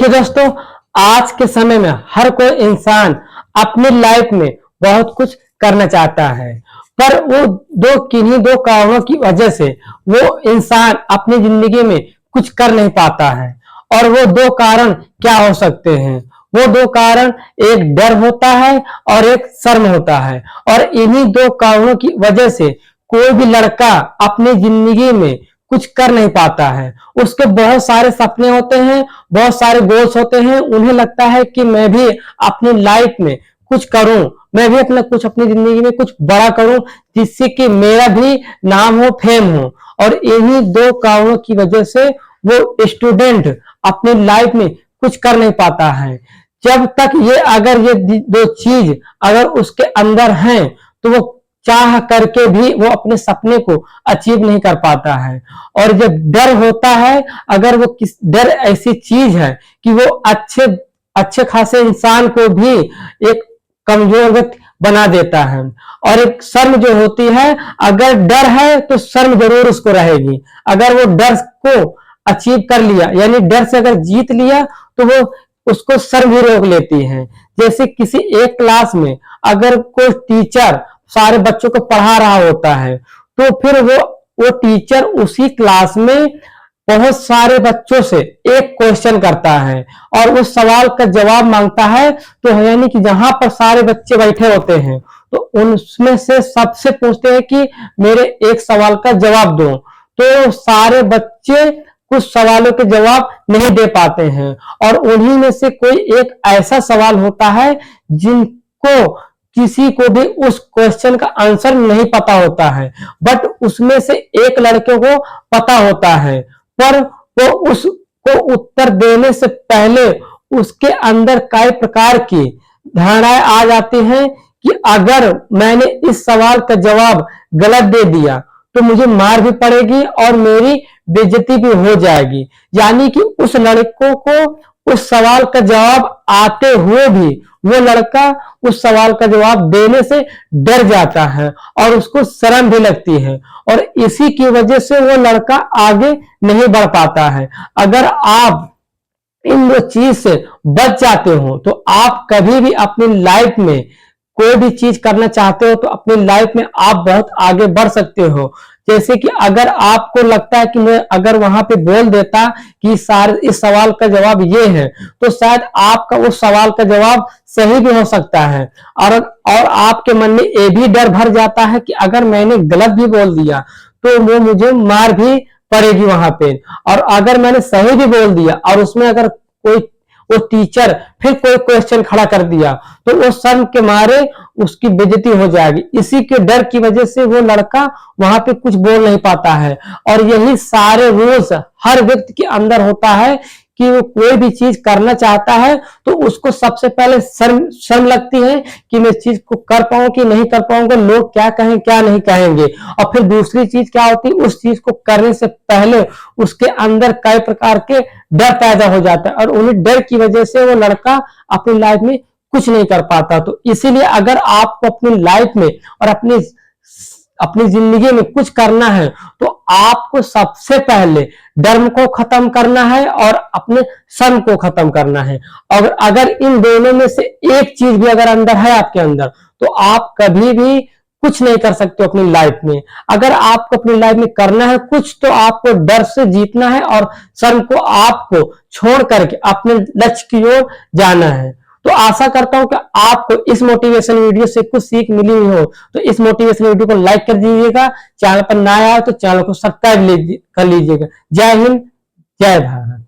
कि दोस्तों, आज के समय में हर कोई इंसान अपनी लाइफ में बहुत कुछ करना चाहता है, पर वो किन्हीं दो कारणों की वजह से वो इंसान अपनी जिंदगी में कुछ कर नहीं पाता है। और वो दो कारण क्या हो सकते हैं? वो दो कारण, एक डर होता है और एक शर्म होता है। और इन्हीं दो कारणों की वजह से कोई भी लड़का अपनी जिंदगी में कुछ कर नहीं पाता है। उसके बहुत सारे सपने होते हैं, बहुत सारे गोल्स होते हैं। उन्हें लगता है कि मैं भी अपनी लाइफ में कुछ करूं, मैं भी अपनी जिंदगी में कुछ बड़ा करूं, जिससे कि मेरा भी नाम हो, फेम हो। और इन्हीं दो कारणों की वजह से वो स्टूडेंट अपनी लाइफ में कुछ कर नहीं पाता है। जब तक ये दो चीज अगर उसके अंदर हैं, तो वो चाह करके भी वो अपने सपने को अचीव नहीं कर पाता है। और जब डर होता है, अगर वो डर ऐसी चीज है कि वो अच्छे खासे इंसान को भी एक कमजोर व्यक्ति बना देता है। और एक शर्म जो होती है, अगर डर है तो शर्म जरूर उसको रहेगी। अगर वो डर को अचीव कर लिया, यानी डर से अगर जीत लिया, तो वो उसको शर्म भी रोक लेती है। जैसे किसी एक क्लास में अगर कोई टीचर सारे बच्चों को पढ़ा रहा होता है, तो फिर वो टीचर उसी क्लास में बहुत सारे बच्चों से एक क्वेश्चन करता है और उस सवाल का जवाब मांगता है। तो यानी कि जहां पर सारे बच्चे बैठे होते हैं, तो उनमें से सबसे पूछते हैं कि मेरे एक सवाल का जवाब दो। तो सारे बच्चे कुछ सवालों के जवाब नहीं दे पाते हैं, और उन्हीं में से कोई एक ऐसा सवाल होता है जिनको किसी को भी उस क्वेश्चन का आंसर नहीं पता होता है, बट उसमें से एक लड़के को पता होता है। पर वो उसको उत्तर देने से पहले उसके अंदर कई प्रकार की धारणाएं आ जाती हैं कि अगर मैंने इस सवाल का जवाब गलत दे दिया तो मुझे मार भी पड़ेगी और मेरी बेइज्जती भी हो जाएगी। यानी कि उस लड़कों को उस सवाल का जवाब आते हुए भी वो लड़का उस सवाल का जवाब देने से डर जाता है और उसको शर्म भी लगती है, और इसी की वजह से वो लड़का आगे नहीं बढ़ पाता है। अगर आप इन दो चीज से बच जाते हो, तो आप कभी भी अपनी लाइफ में कोई भी चीज करना चाहते हो, तो अपनी लाइफ में आप बहुत आगे बढ़ सकते हो। जैसे कि अगर आपको लगता है कि मैं अगर वहां पे बोल देता कि इस सवाल का जवाब ये है, तो शायद आपका उस सवाल का जवाब सही भी हो सकता है। और आपके मन में ये भी डर भर जाता है कि अगर मैंने गलत भी बोल दिया तो वो मुझे मार भी पड़ेगी वहां पे। और अगर मैंने सही भी बोल दिया और उसमें अगर वो टीचर फिर कोई क्वेश्चन खड़ा कर दिया, तो वो शर्म के मारे उसकी बेइज्जती हो जाएगी। इसी के डर की वजह से वो लड़का वहां पे कुछ बोल नहीं पाता है। और यही सारे रूल्स हर व्यक्ति के अंदर होता है कि वो कोई भी चीज करना चाहता है, तो उसको सबसे पहले शर्म लगती है कि मैं इस चीज को कर पाऊं कि नहीं कर पाऊंगा, लोग क्या कहें क्या नहीं कहेंगे। और फिर दूसरी चीज क्या होती है, उस चीज को करने से पहले उसके अंदर कई प्रकार के डर पैदा हो जाता है, और उन्हीं डर की वजह से वो लड़का अपनी लाइफ में कुछ नहीं कर पाता। तो इसीलिए अगर आपको अपनी लाइफ में और अपनी जिंदगी में कुछ करना है, तो आपको सबसे पहले डर को खत्म करना है और अपने शर्म को खत्म करना है। और अगर इन दोनों में से एक चीज भी अगर अंदर है आपके अंदर, तो आप कभी भी कुछ नहीं कर सकते अपनी लाइफ में। अगर आपको अपनी लाइफ में करना है कुछ, तो आपको डर से जीतना है और शर्म को आपको छोड़ करके अपने लक्ष्य की ओर जाना है। तो आशा करता हूं कि आपको इस मोटिवेशन वीडियो से कुछ सीख मिली हो। तो इस मोटिवेशन वीडियो को लाइक कर दीजिएगा, चैनल पर नया आए तो चैनल को सब्सक्राइब कर लीजिएगा। जय हिंद, जय भारत।